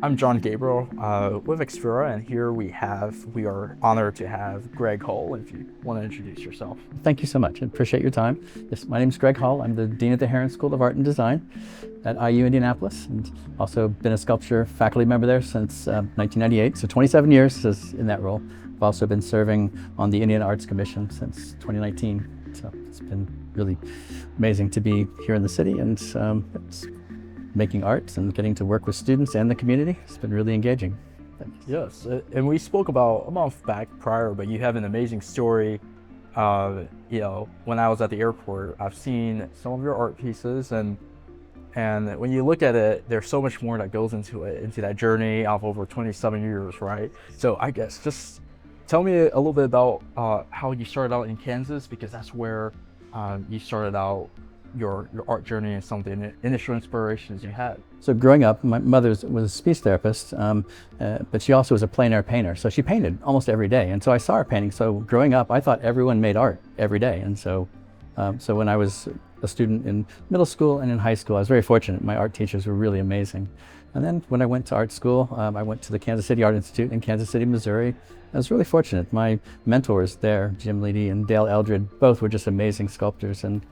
I'm John Gabriel with Xpera, and here we are honored to have Greg Hull. If you want to introduce yourself. Thank you so much. I appreciate your time. Yes, my name is Greg Hull. I'm the Dean at the Heron School of Art and Design at IU Indianapolis, and also been a sculpture faculty member there since 1998, so 27 years in that role. I've also been serving on the Indiana Arts Commission since 2019, so it's been really amazing to be here in the city and it's making art and getting to work with students and the community. It's been really engaging. Yes, and we spoke about a month back prior, but you have an amazing story. When I was at the airport, I've seen some of your art pieces, and when you look at it, there's so much more that goes into it, into that journey of over 27 years, right? So I guess just tell me a little bit about how you started out in Kansas, because that's where you started out your art journey and some of the initial inspirations you had. So growing up, my mother was a speech therapist, but she also was a plein air painter. So she painted almost every day. And so I saw her painting. So growing up, I thought everyone made art every day. And so when I was a student in middle school and in high school, I was very fortunate. My art teachers were really amazing. And then when I went to art school, I went to the Kansas City Art Institute in Kansas City, Missouri. I was really fortunate. My mentors there, Jim Leedy and Dale Eldred, both were just amazing sculptors. And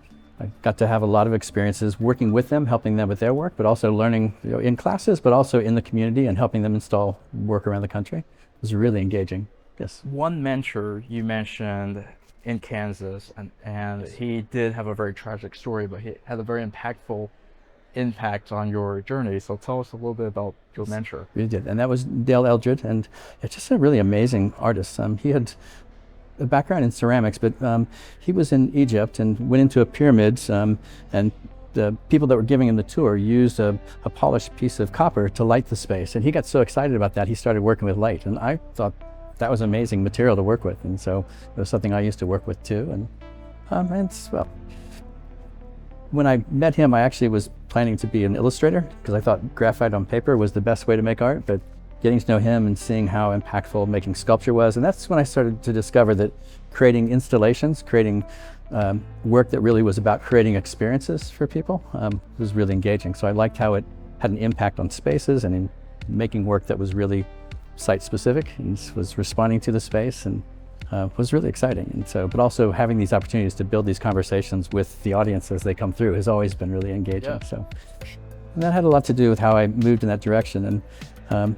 I got to have a lot of experiences working with them, helping them with their work, but also learning in classes, but also in the community and helping them install work around the country. It was really engaging. Yes. One mentor you mentioned in Kansas, and he did have a very tragic story, but he had a very impactful impact on your journey. So tell us a little bit about your mentor. We did, and that was Dale Eldred, and it's just a really amazing artist. He had a background in ceramics, but he was in Egypt and went into a pyramids, and the people that were giving him the tour used a polished piece of copper to light the space. And he got so excited about that, he started working with light. And I thought that was amazing material to work with. And so it was something I used to work with too. When I met him, I actually was planning to be an illustrator because I thought graphite on paper was the best way to make art. But getting to know him and seeing how impactful making sculpture was. And that's when I started to discover that creating installations, creating work that really was about creating experiences for people was really engaging. So I liked how it had an impact on spaces and in making work that was really site-specific and was responding to the space, and was really exciting. And so, but also having these opportunities to build these conversations with the audience as they come through has always been really engaging. Yeah. So, and that had a lot to do with how I moved in that direction. And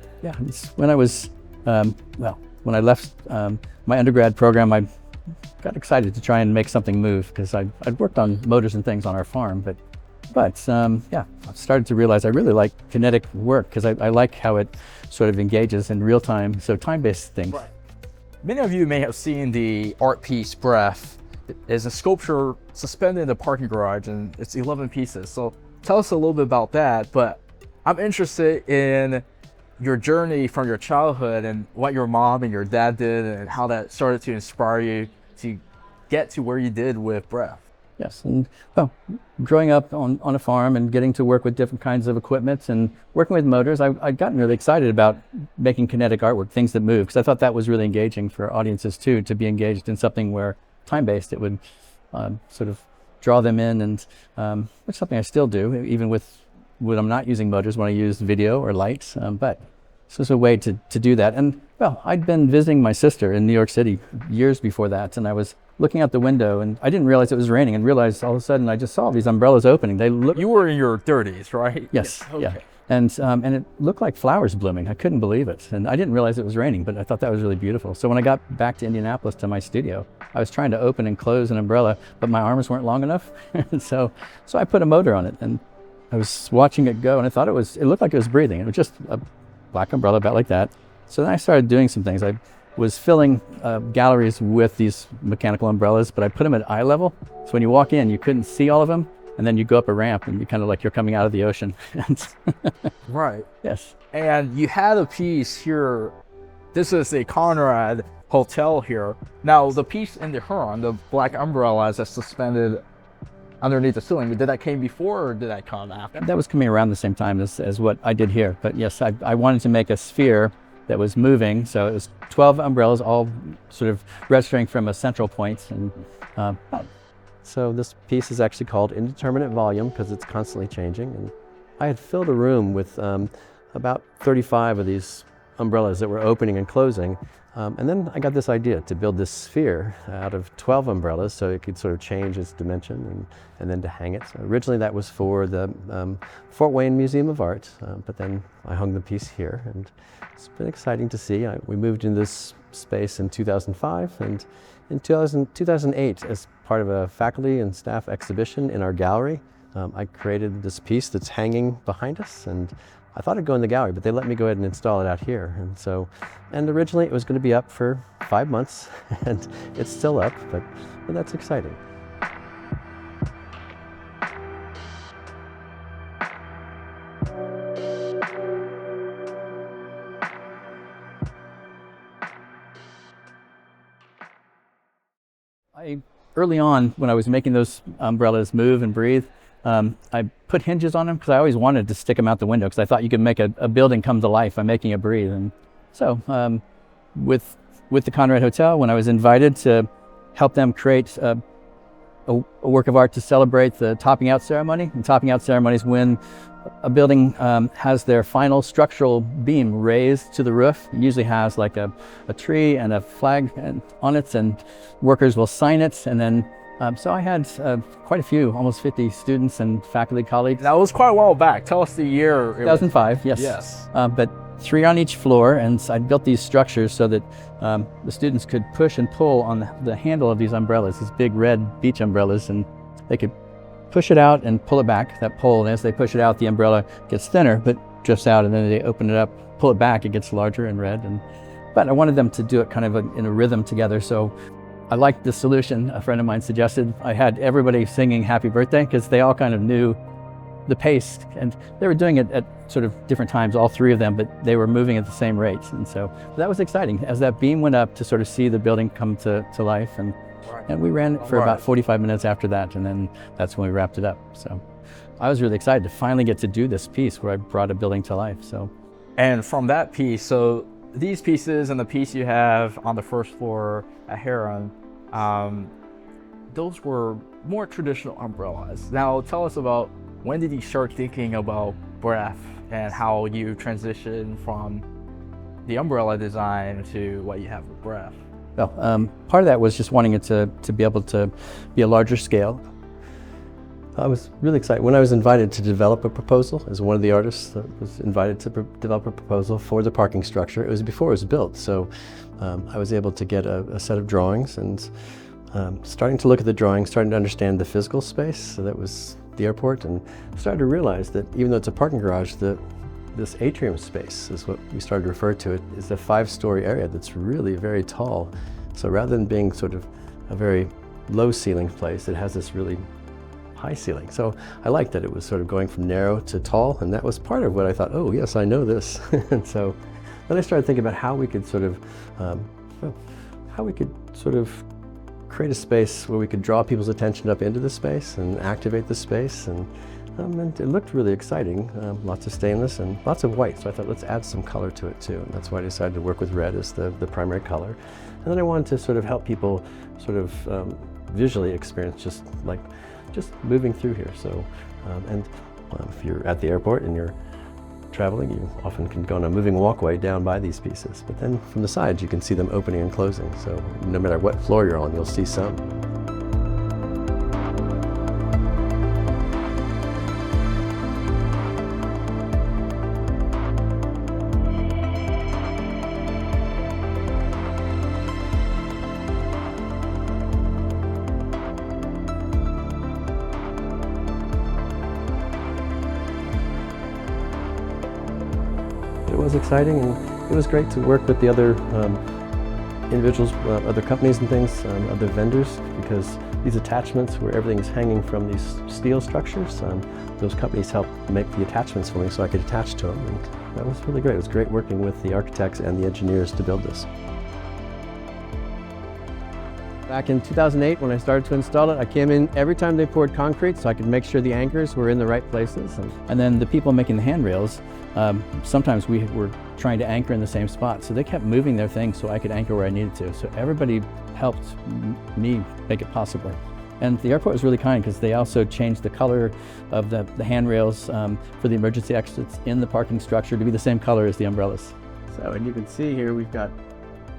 when I was, when I left my undergrad program, I got excited to try and make something move because I'd worked on motors and things on our farm, but I started to realize I really like kinetic work because I like how it sort of engages in real time, so time-based things. Right. Many of you may have seen the art piece Breath. It is a sculpture suspended in the parking garage, and it's 11 pieces. So tell us a little bit about that, but I'm interested in your journey from your childhood and what your mom and your dad did and how that started to inspire you to get to where you did with Breath. Yes, and growing up on a farm and getting to work with different kinds of equipment and working with motors, I'd gotten really excited about making kinetic artwork, things that move, because I thought that was really engaging for audiences too, to be engaged in something where time-based, it would sort of draw them in, and which is something I still do, even when I'm not using motors, when I use video or lights, but this was a way to do that. And I'd been visiting my sister in New York City years before that, and I was looking out the window, and I didn't realize it was raining, and realized all of a sudden I just saw these umbrellas opening. You were in your 30s, right? Yes, Okay. yeah. And it looked like flowers blooming. I couldn't believe it. And I didn't realize it was raining, but I thought that was really beautiful. So when I got back to Indianapolis to my studio, I was trying to open and close an umbrella, but my arms weren't long enough. so I put a motor on it, and I was watching it go, and I thought it looked like it was breathing. It was just a black umbrella about like that. So then I started doing some things. I was filling galleries with these mechanical umbrellas, but I put them at eye level. So when you walk in, you couldn't see all of them. And then you go up a ramp and you kind of like you're coming out of the ocean. Right. Yes. And you had a piece here. This is a Conrad Hotel here. Now the piece in the Huron, the black umbrellas that's suspended underneath the ceiling, did that came before or did that come after? That was coming around the same time as what I did here. But yes, I wanted to make a sphere that was moving. So it was 12 umbrellas all sort of registering from a central point. And so this piece is actually called Indeterminate Volume because it's constantly changing. And I had filled a room with about 35 of these umbrellas that were opening and closing. And then I got this idea to build this sphere out of 12 umbrellas so it could sort of change its dimension and then to hang it. So originally that was for the Fort Wayne Museum of Art, but then I hung the piece here, and it's been exciting to see. We moved into this space in 2005, and in 2008, as part of a faculty and staff exhibition in our gallery, I created this piece that's hanging behind us, and I thought it'd go in the gallery, but they let me go ahead and install it out here. And originally it was going to be up for 5 months, and it's still up, but that's exciting. Early on, when I was making those umbrellas move and breathe, I put hinges on them because I always wanted to stick them out the window because I thought you could make a building come to life by making it breathe. And so with the Conrad Hotel, when I was invited to help them create a work of art to celebrate the topping out ceremony, and topping out ceremony is when a building has their final structural beam raised to the roof. It usually has like a tree and a flag on it, and workers will sign it, and then so I had quite a few, almost 50 students and faculty colleagues. That was quite a while back. Tell us the year. 2005, yes. Yes. But 3 on each floor, and I built these structures so that the students could push and pull on the handle of these umbrellas, these big red beach umbrellas, and they could push it out and pull it back, that pole, and as they push it out, the umbrella gets thinner, but drifts out, and then they open it up, pull it back, it gets larger and red. But I wanted them to do it kind of in a rhythm together, so I liked the solution a friend of mine suggested. I had everybody singing happy birthday because they all kind of knew the pace, and they were doing it at sort of different times, all 3 of them, but they were moving at the same rates. And so that was exciting as that beam went up to sort of see the building come to life. And we ran it for about 45 minutes after that, and then that's when we wrapped it up. So I was really excited to finally get to do this piece where I brought a building to life. And from that piece, so these pieces and the piece you have on the first floor at Heron, those were more traditional umbrellas. Now tell us about, when did you start thinking about breadth and how you transition from the umbrella design to what you have with breadth? Well, part of that was just wanting it to be able to be a larger scale. I was really excited when I was invited to develop a proposal as one of the artists that was invited to develop a proposal for the parking structure. It was before it was built, so I was able to get a set of drawings, and starting to look at the drawings, starting to understand the physical space. So that was the airport, and started to realize that even though it's a parking garage, this atrium space is what we started to refer to it, is a 5-story area that's really very tall. So rather than being sort of a very low ceiling place, it has this really high ceiling. So I liked that it was sort of going from narrow to tall, and that was part of what I thought, oh yes, I know this. And so then I started thinking about how we could sort of create a space where we could draw people's attention up into the space and activate the space, and it looked really exciting. Lots of stainless and lots of white, so I thought let's add some color to it too, and that's why I decided to work with red as the primary color. And then I wanted to sort of help people sort of visually experience just moving through here. So if you're at the airport and you're traveling, you often can go on a moving walkway down by these pieces, but then from the sides you can see them opening and closing, so no matter what floor you're on, you'll see some. It was exciting, and it was great to work with the other individuals, other companies and things, other vendors, because these attachments where everything's hanging from these steel structures, those companies helped make the attachments for me so I could attach to them, and that was really great. It was great working with the architects and the engineers to build this. Back in 2008, when I started to install it, I came in every time they poured concrete so I could make sure the anchors were in the right places. And then the people making the handrails, sometimes we were trying to anchor in the same spot, so they kept moving their things so I could anchor where I needed to. So everybody helped me make it possible. And the airport was really kind because they also changed the color of the handrails for the emergency exits in the parking structure to be the same color as the umbrellas. So, and you can see here we've got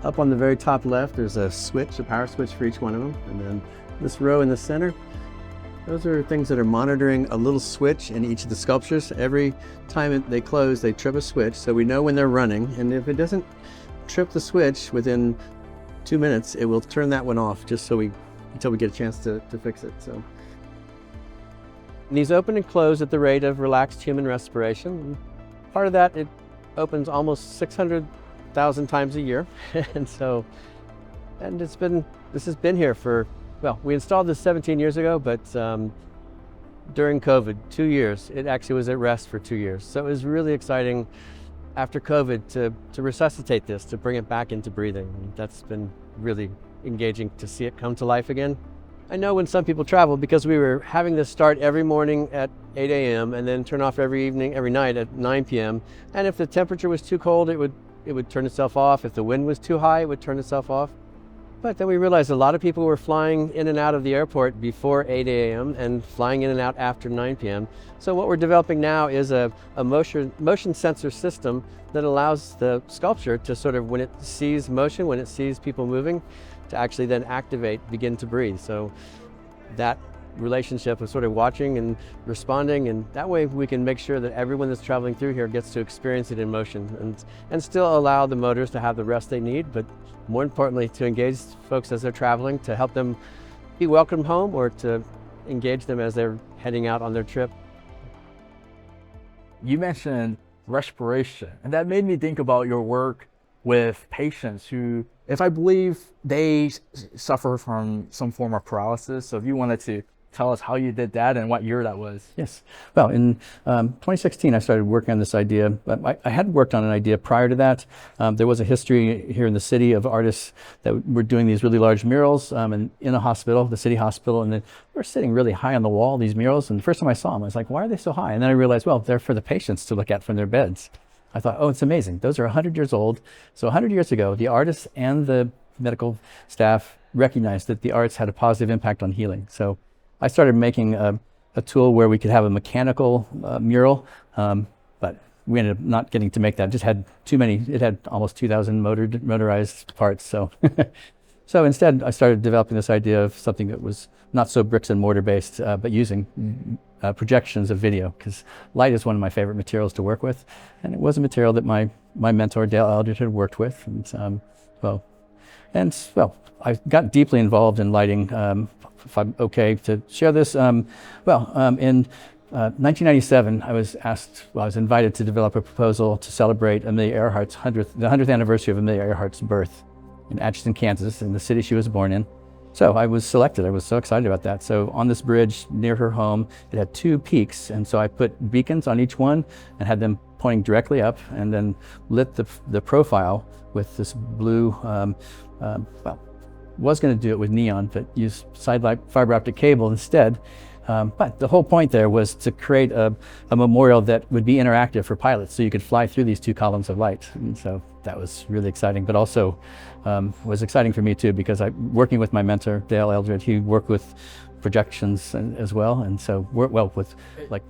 up on the very top left, there's a switch, a power switch for each one of them. And then this row in the center, those are things that are monitoring a little switch in each of the sculptures. Every time they close, they trip a switch, so we know when they're running. And if it doesn't trip the switch within 2 minutes, it will turn that one off just so until we get a chance to fix it. So, and these open and close at the rate of relaxed human respiration. And part of that, it opens almost 600,000 times a year. and this has been here for, well, we installed this 17 years ago, but during COVID, 2 years, it actually was at rest for 2 years. So it was really exciting after COVID to resuscitate this, to bring it back into breathing. And that's been really engaging to see it come to life again. I know when some people travel, because we were having this start every morning at 8 a.m. and then turn off every night at 9 p.m. And if the temperature was too cold, it would turn itself off. If the wind was too high, it would turn itself off. But then we realized a lot of people were flying in and out of the airport before 8 a.m. and flying in and out after 9 p.m. So what we're developing now is a motion sensor system that allows the sculpture to sort of, when it sees motion, when it sees people moving, to actually then begin to breathe. So that relationship of sort of watching and responding, and that way we can make sure that everyone that's traveling through here gets to experience it in motion and still allow the motors to have the rest they need, but more importantly, to engage folks as they're traveling, to help them be welcomed home or to engage them as they're heading out on their trip. You mentioned respiration, and that made me think about your work with patients who, if I believe, they suffer from some form of paralysis. So if you wanted to tell us how you did that and what year that was. Yes. Well, in 2016, I started working on this idea. I had worked on an idea prior to that. There was a history here in the city of artists that were doing these really large murals in a hospital, the city hospital, and they were sitting really high on the wall, these murals. And the first time I saw them, I was like, why are they so high? And then I realized, well, they're for the patients to look at from their beds. I thought, oh, it's amazing. Those are 100 years old. So 100 years ago, the artists and the medical staff recognized that the arts had a positive impact on healing. So I started making a tool where we could have a mechanical mural, but we ended up not getting to make that. It just had too many. It had almost 2,000 motorized parts. So, so instead, I started developing this idea of something that was not so bricks and mortar based, but using projections of video, because light is one of my favorite materials to work with, and it was a material that my mentor Dale Eldred had worked with, and I got deeply involved in lighting. If I'm okay to share this, in 1997, I was invited to develop a proposal to celebrate Amelia Earhart's the 100th anniversary of Amelia Earhart's birth in Atchison, Kansas, in the city she was born in. So I was selected. I was so excited about that. So on this bridge near her home, it had 2 peaks, and so I put beacons on each one and had them pointing directly up, and then lit the profile with this blue. Was going to do it with neon, but used sidelight fiber optic cable instead. But the whole point there was to create a memorial that would be interactive for pilots, so you could fly through these 2 columns of light. And so that was really exciting, but also was exciting for me too, because working with my mentor, Dale Eldred, he worked with projections as well, and so with like.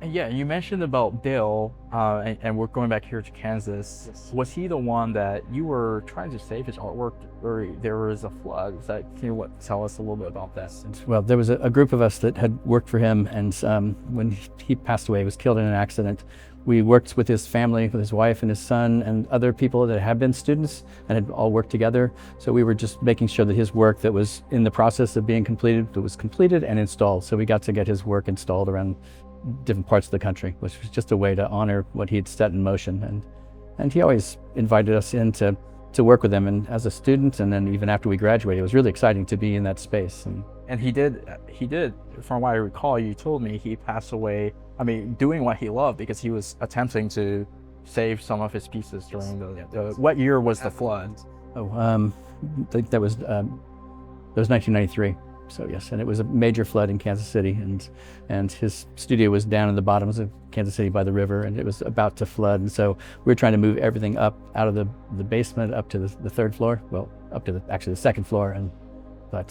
Yeah, you mentioned about Dale, and we're going back here to Kansas. Yes. Was he the one that you were trying to save his artwork, or there was a flood? Can you tell us a little bit about that? Well, there was a group of us that had worked for him, and when he passed away, he was killed in an accident. We worked with his family, with his wife and his son, and other people that had been students and had all worked together. So we were just making sure that his work that was in the process of being completed, was completed and installed. So we got to get his work installed around different parts of the country, which was just a way to honor what he had set in motion. And he always invited us in to work with him, and as a student, and then even after we graduated, it was really exciting to be in that space. And he did, from what I recall, you told me he passed away, doing what he loved, because he was attempting to save some of his pieces during what year was the flood? I think that was 1993. So yes, and it was a major flood in Kansas City, and his studio was down in the bottoms of Kansas City by the river, and it was about to flood. And so we were trying to move everything up out of the basement up to the 3rd floor, well, up to the second floor, yeah.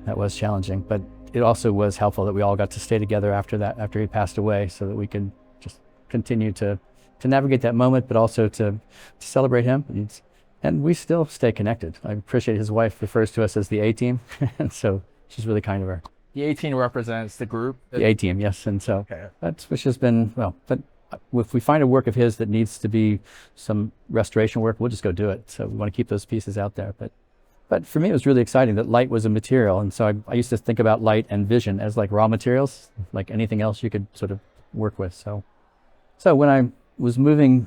That was challenging, but it also was helpful that we all got to stay together after that, after he passed away, so that we could just continue to navigate that moment, but also to celebrate him. And we still stay connected. I appreciate his wife refers to us as the A-team, and so she's really kind of her. The 18 represents the group? The A-team, yes. And so Okay. that's which has been, well, but if we find a work of his that needs to be some restoration work, we'll just go do it. So we want to keep those pieces out there. But for me, it was really exciting that light was a material. And so I used to think about light and vision as like raw materials, like anything else you could sort of work with. So when I was moving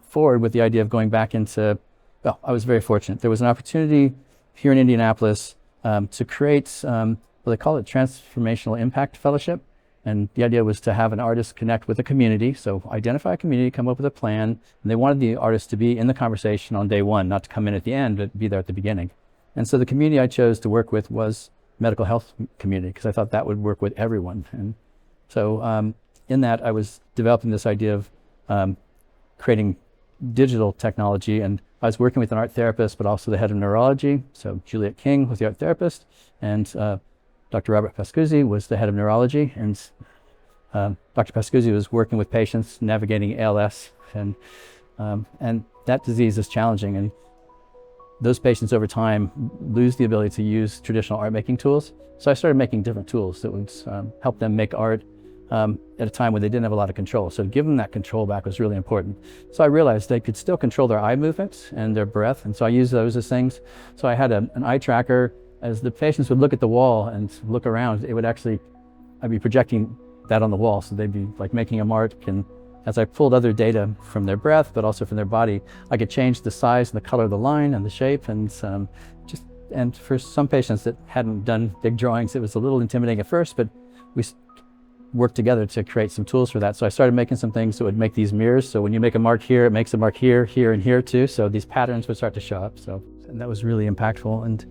forward with the idea of going back into, well, I was very fortunate. There was an opportunity here in Indianapolis to create, well, they call it Transformational Impact Fellowship. And the idea was to have an artist connect with a community. So identify a community, come up with a plan. And they wanted the artist to be in the conversation on day one, not to come in at the end, but be there at the beginning. And so the community I chose to work with was medical health community, because I thought that would work with everyone. And so in that, I was developing this idea of creating digital technology. And I was working with an art therapist, but also the head of neurology. So Juliet King was the art therapist, and Dr. Robert Pascuzzi was the head of neurology, and Dr. Pascuzzi was working with patients navigating ALS, and that disease is challenging, and those patients over time lose the ability to use traditional art making tools. So I started making different tools that would help them make art at a time when they didn't have a lot of control. So giving them that control back was really important. So I realized they could still control their eye movements and their breath, and so I used those as things. So I had an eye tracker. As the patients would look at the wall and look around, it would actually, I'd be projecting that on the wall. So they'd be like making a mark. And as I pulled other data from their breath, but also from their body, I could change the size and the color of the line and the shape. And and for some patients that hadn't done big drawings, it was a little intimidating at first, but we worked together to create some tools for that. So I started making some things that would make these mirrors. So when you make a mark here, it makes a mark here, here, and here too. So these patterns would start to show up. And that was really impactful. And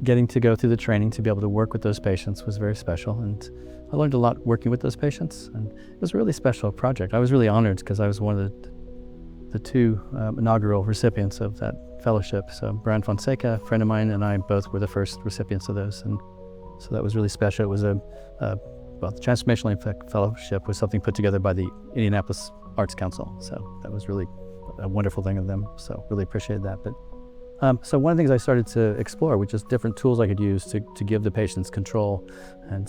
getting to go through the training to be able to work with those patients was very special. And I learned a lot working with those patients. And it was a really special project. I was really honored because I was one of the two inaugural recipients of that fellowship. So Brian Fonseca, a friend of mine, and I both were the first recipients of those. And so that was really special. It was well, the Transformational Impact Fellowship was something put together by the Indianapolis Arts Council. So that was really a wonderful thing of them. So really appreciated that. But so one of the things I started to explore, which is different tools I could use to give the patients control, and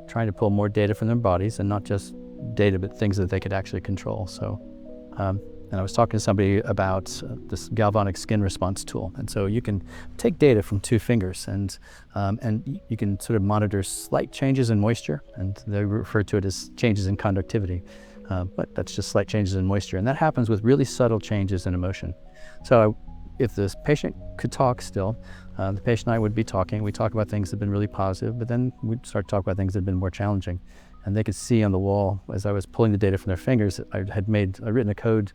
trying to pull more data from their bodies, and not just data, but things that they could actually control. So, and I was talking to somebody about this galvanic skin response tool. And so you can take data from 2 fingers, and you can sort of monitor slight changes in moisture, and they refer to it as changes in conductivity. But that's just slight changes in moisture. And that happens with really subtle changes in emotion. So if this patient could talk still, the patient and I would be talking. We talk about things that have been really positive, but then we'd start to talk about things that have been more challenging. And they could see on the wall, as I was pulling the data from their fingers, I had written code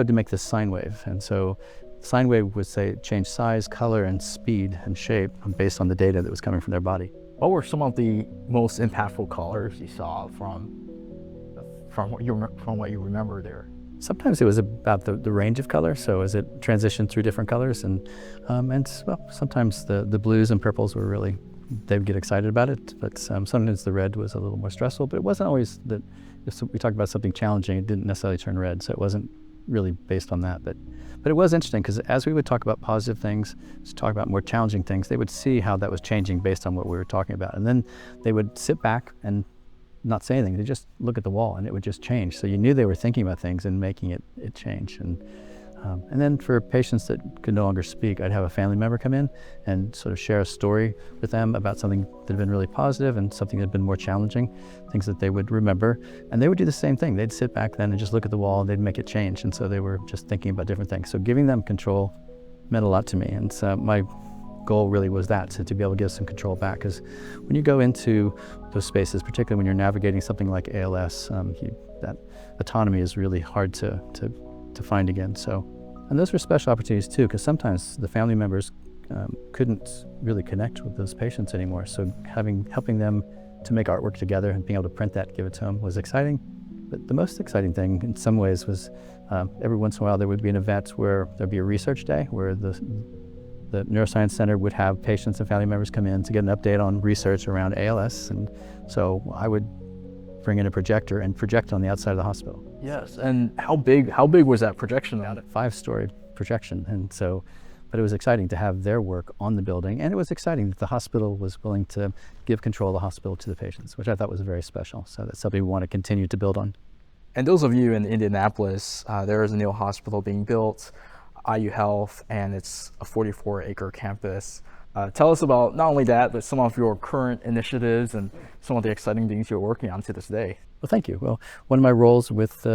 to make this sine wave. And so sine wave would say change size, color, and speed and shape based on the data that was coming from their body. What were some of the most impactful colors you saw from what you remember there? Sometimes it was about the range of color, so as it transitioned through different colors, and well, sometimes the blues and purples were really, they would get excited about it, but sometimes the red was a little more stressful, but it wasn't always that. If we talked about something challenging, it didn't necessarily turn red, so it wasn't really based on that. But it was interesting, because as we would talk about positive things, talk about more challenging things, they would see how that was changing based on what we were talking about, and then they would sit back and not say anything. They just look at the wall, and it would just change. So you knew they were thinking about things and making it change. And then for patients that could no longer speak, I'd have a family member come in and sort of share a story with them about something that had been really positive and something that had been more challenging, things that they would remember. And they would do the same thing. They'd sit back then and just look at the wall, and they'd make it change. And so they were just thinking about different things. So giving them control meant a lot to me. And so my goal really was that, to be able to give some control back. Because when you go into those spaces, particularly when you're navigating something like ALS, that autonomy is really hard to find again. So, and those were special opportunities too, because sometimes the family members couldn't really connect with those patients anymore. So helping them to make artwork together and being able to print that, give it to them, was exciting. But the most exciting thing in some ways was every once in a while there would be an event where there'd be a research day where the Neuroscience Center would have patients and family members come in to get an update on research around ALS. And so I would bring in a projector and project on the outside of the hospital. Yes, and how big was that projection? About a 5-story projection. And so, but it was exciting to have their work on the building, and it was exciting that the hospital was willing to give control of the hospital to the patients, which I thought was very special. So that's something we want to continue to build on. And those of you in Indianapolis, there is a new hospital being built, IU Health, and it's a 44-acre campus. Tell us about not only that, but some of your current initiatives and some of the exciting things you're working on to this day. Well, thank you. Well, one of my roles with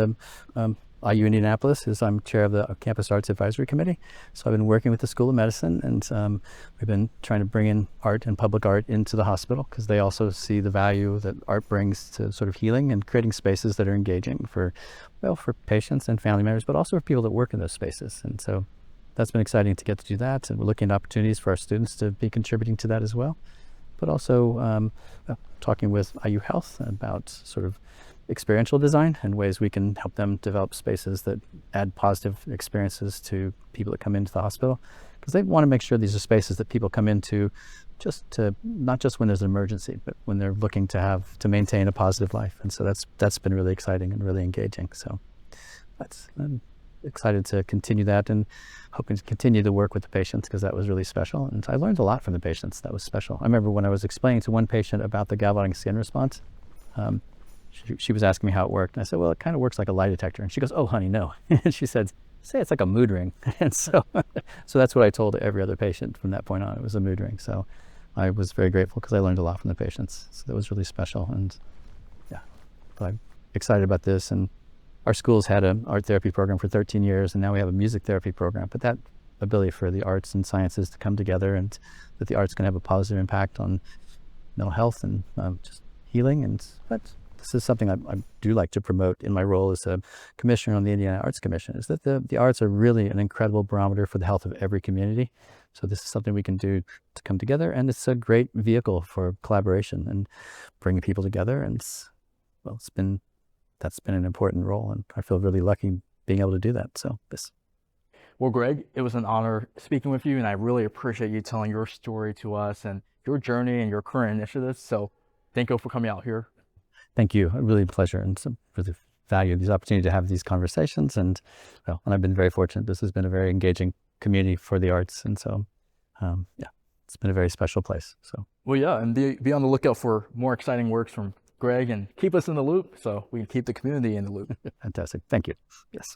IU Indianapolis is I'm chair of the Campus Arts Advisory Committee. So I've been working with the School of Medicine, and we've been trying to bring in art and public art into the hospital, because they also see the value that art brings to sort of healing and creating spaces that are engaging for patients and family members, but also for people that work in those spaces. And so that's been exciting to get to do that, and we're looking at opportunities for our students to be contributing to that as well. But also talking with IU Health about sort of experiential design and ways we can help them develop spaces that add positive experiences to people that come into the hospital, because they want to make sure these are spaces that people come into not just when there's an emergency, but when they're looking to maintain a positive life. And so that's been really exciting and really engaging. So I'm excited to continue that, and hoping to continue to work with the patients, because that was really special. And I learned a lot from the patients. That was special. I remember when I was explaining to one patient about the galvanizing skin response, she was asking me how it worked. And I said, well, it kind of works like a lie detector. And she goes, oh, honey, no. And she said, say it's like a mood ring. And so that's what I told every other patient from that point on. It was a mood ring. So I was very grateful, because I learned a lot from the patients. So that was really special. And yeah, but I'm excited about this. And our school's had an art therapy program for 13 years, and now we have a music therapy program. But that ability for the arts and sciences to come together, and that the arts can have a positive impact on mental health and just healing. But this is something I do like to promote in my role as a commissioner on the Indiana Arts Commission, is that the arts are really an incredible barometer for the health of every community. So this is something we can do to come together, and it's a great vehicle for collaboration and bringing people together. And that's been an important role, and I feel really lucky being able to do that. So Well, Greg, it was an honor speaking with you, and I really appreciate you telling your story to us and your journey and your current initiatives. So thank you for coming out here. Thank you. A really pleasure, and really value these opportunities to have these conversations. And I've been very fortunate. This has been a very engaging community for the arts. And so, it's been a very special place. So, well, yeah, and be on the lookout for more exciting works from Greg, and keep us in the loop so we can keep the community in the loop. Fantastic. Thank you. Yes.